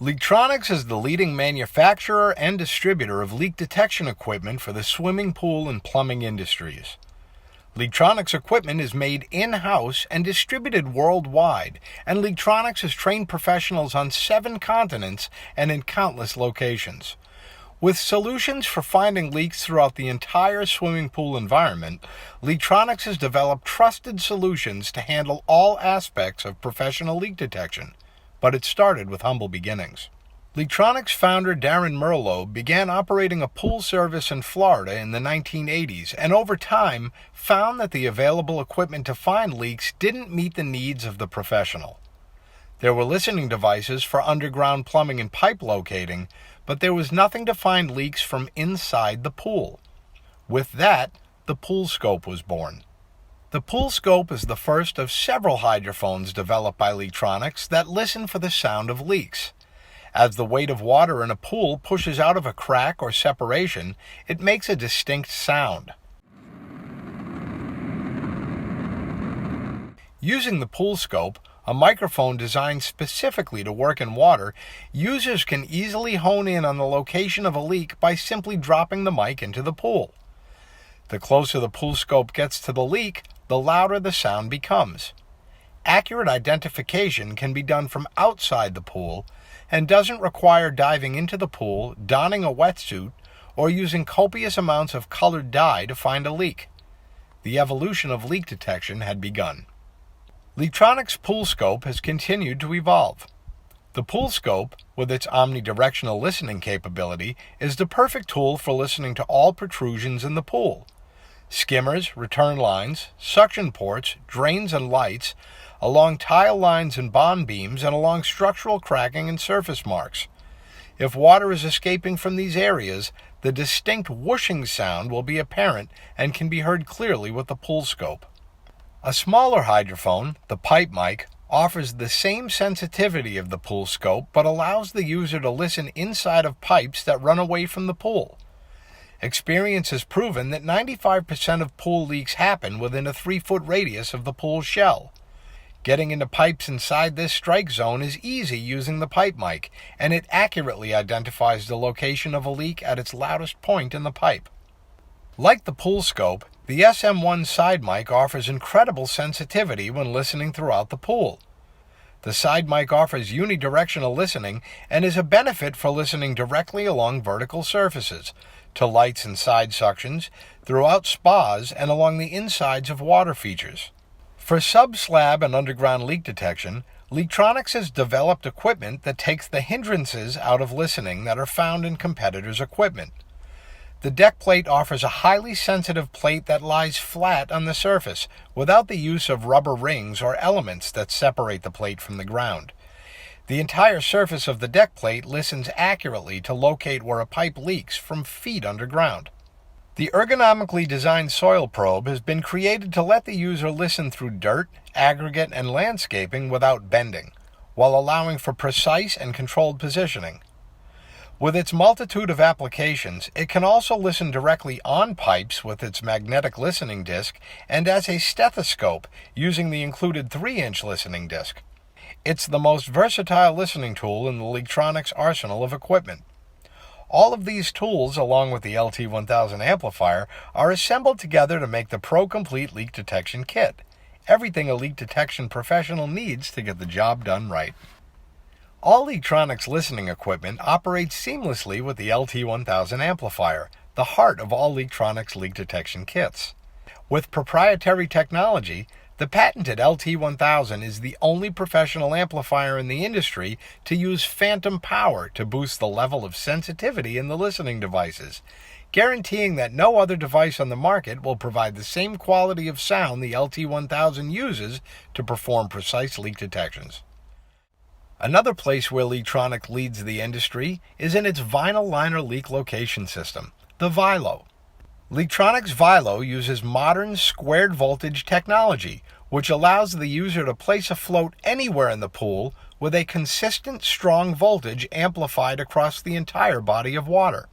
LeakTronics is the leading manufacturer and distributor of leak detection equipment for the swimming pool and plumbing industries. LeakTronics equipment is made in-house and distributed worldwide, and LeakTronics has trained professionals on 7 continents and in countless locations. With solutions for finding leaks throughout the entire swimming pool environment, LeakTronics has developed trusted solutions to handle all aspects of professional leak detection. But it started with humble beginnings. LeakTronics founder Darren Merlo began operating a pool service in Florida in the 1980s, and over time found that the available equipment to find leaks didn't meet the needs of the professional. There were listening devices for underground plumbing and pipe locating, but there was nothing to find leaks from inside the pool. With that, the Pool Scope was born. The Pool Scope is the first of several hydrophones developed by LeakTronics that listen for the sound of leaks. As the weight of water in a pool pushes out of a crack or separation, it makes a distinct sound. Using the Pool Scope, a microphone designed specifically to work in water, users can easily hone in on the location of a leak by simply dropping the mic into the pool. The closer the Pool Scope gets to the leak, the louder the sound becomes. Accurate identification can be done from outside the pool and doesn't require diving into the pool, donning a wetsuit, or using copious amounts of colored dye to find a leak. The evolution of leak detection had begun. LeakTronics Pool Scope has continued to evolve. The Pool Scope, with its omnidirectional listening capability, is the perfect tool for listening to all protrusions in the pool. Skimmers, return lines, suction ports, drains and lights, along tile lines and bond beams, and along structural cracking and surface marks. If water is escaping from these areas, the distinct whooshing sound will be apparent and can be heard clearly with the Pool Scope. A smaller hydrophone, the pipe mic, offers the same sensitivity of the Pool Scope but allows the user to listen inside of pipes that run away from the pool. Experience has proven that 95% of pool leaks happen within a 3-foot radius of the pool shell. Getting into pipes inside this strike zone is easy using the pipe mic, and it accurately identifies the location of a leak at its loudest point in the pipe. Like the Pool Scope, the SM1 side mic offers incredible sensitivity when listening throughout the pool. The side mic offers unidirectional listening and is a benefit for listening directly along vertical surfaces, to lights and side suctions, throughout spas, and along the insides of water features. For Sub-Slab and underground leak detection, LeakTronics has developed equipment that takes the hindrances out of listening that are found in competitors' equipment. The deck plate offers a highly sensitive plate that lies flat on the surface, without the use of rubber rings or elements that separate the plate from the ground. The entire surface of the deck plate listens accurately to locate where a pipe leaks from feet underground. The ergonomically designed soil probe has been created to let the user listen through dirt, aggregate, and landscaping without bending, while allowing for precise and controlled positioning. With its multitude of applications, it can also listen directly on pipes with its magnetic listening disc and as a stethoscope using the included 3-inch listening disc. It's the most versatile listening tool in the LeakTronics arsenal of equipment. All of these tools, along with the Lt1000 Amplifier, are assembled together to make the Pro Complete Leak Detection Kit. Everything a leak detection professional needs to get the job done right. All LeakTronics listening equipment operates seamlessly with the Lt1000 Amplifier, the heart of all LeakTronics leak detection kits. With proprietary technology, the patented Lt1000 is the only professional amplifier in the industry to use phantom power to boost the level of sensitivity in the listening devices, guaranteeing that no other device on the market will provide the same quality of sound the Lt1000 uses to perform precise leak detections. Another place where LeakTronics leads the industry is in its vinyl liner leak location system, the Vilo. LeakTronics Vilo uses modern squared voltage technology, which allows the user to place a float anywhere in the pool with a consistent, strong voltage amplified across the entire body of water.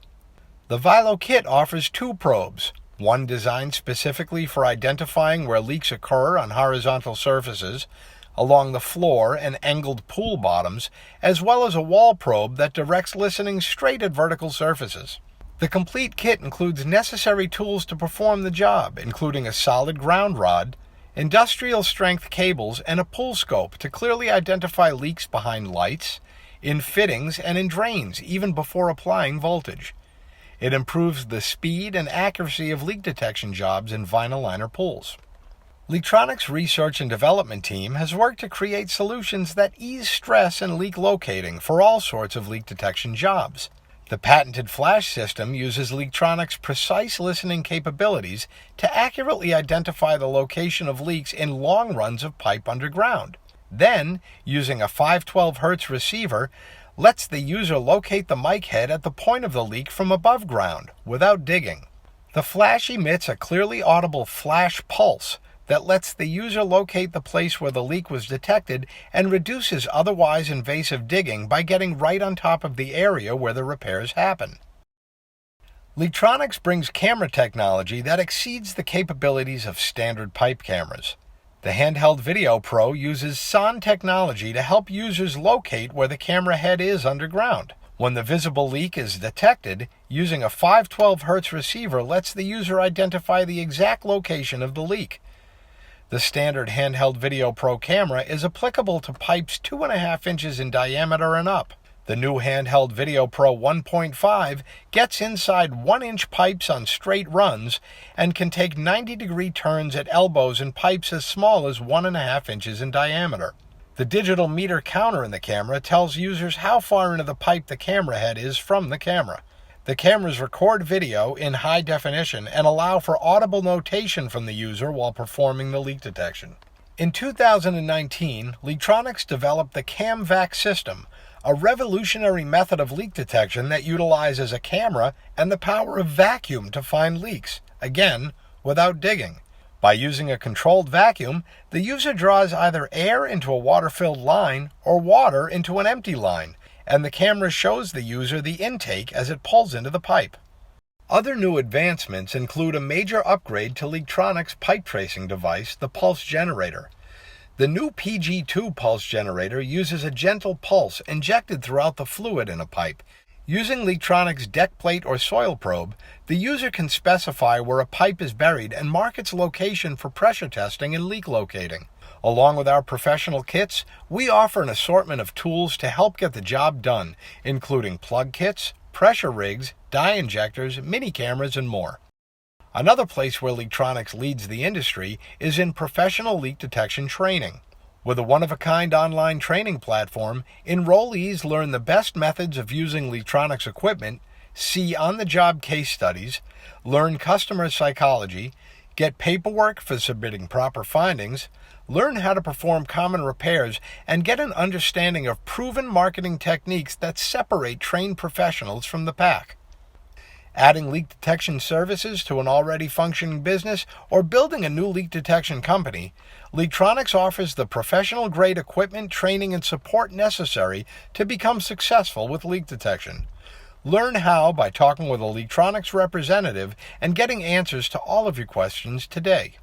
The Vilo kit offers 2 probes, one designed specifically for identifying where leaks occur on horizontal surfaces, along the floor and angled pool bottoms, as well as a wall probe that directs listening straight at vertical surfaces. The complete kit includes necessary tools to perform the job, including a solid ground rod, industrial-strength cables, and a pull scope to clearly identify leaks behind lights, in fittings, and in drains, even before applying voltage. It improves the speed and accuracy of leak detection jobs in vinyl liner pulls. LeakTronics' research and development team has worked to create solutions that ease stress and leak locating for all sorts of leak detection jobs. The patented flash system uses LeakTronics' precise listening capabilities to accurately identify the location of leaks in long runs of pipe underground. Then, using a 512 Hz receiver, lets the user locate the mic head at the point of the leak from above ground, without digging. The flash emits a clearly audible flash pulse that lets the user locate the place where the leak was detected and reduces otherwise invasive digging by getting right on top of the area where the repairs happen. LeakTronics brings camera technology that exceeds the capabilities of standard pipe cameras. The handheld Video Pro uses SON technology to help users locate where the camera head is underground. When the visible leak is detected, using a 512 Hz receiver lets the user identify the exact location of the leak. The standard handheld Video Pro camera is applicable to pipes 2.5 inches in diameter and up. The new handheld Video Pro 1.5 gets inside 1-inch pipes on straight runs and can take 90-degree turns at elbows in pipes as small as 1.5 inches in diameter. The digital meter counter in the camera tells users how far into the pipe the camera head is from the camera. The cameras record video in high definition and allow for audible notation from the user while performing the leak detection. In 2019, LeakTronics developed the Cam Vac System, a revolutionary method of leak detection that utilizes a camera and the power of vacuum to find leaks, again, without digging. By using a controlled vacuum, the user draws either air into a water-filled line or water into an empty line, and the camera shows the user the intake as it pulls into the pipe. Other new advancements include a major upgrade to LeakTronics' pipe tracing device, the pulse generator. The new PG2 pulse generator uses a gentle pulse injected throughout the fluid in a pipe. Using LeakTronics' deck plate or soil probe, the user can specify where a pipe is buried and mark its location for pressure testing and leak locating. Along with our professional kits, we offer an assortment of tools to help get the job done, including plug kits, pressure rigs, dye injectors, mini cameras, and more. Another place where LeakTronics leads the industry is in professional leak detection training. With a one-of-a-kind online training platform, enrollees learn the best methods of using LeakTronics equipment, see on-the-job case studies, learn customer psychology, get paperwork for submitting proper findings, learn how to perform common repairs, and get an understanding of proven marketing techniques that separate trained professionals from the pack. Adding leak detection services to an already functioning business or building a new leak detection company, LeakTronics offers the professional-grade equipment, training, and support necessary to become successful with leak detection. Learn how by talking with a LeakTronics representative and getting answers to all of your questions today.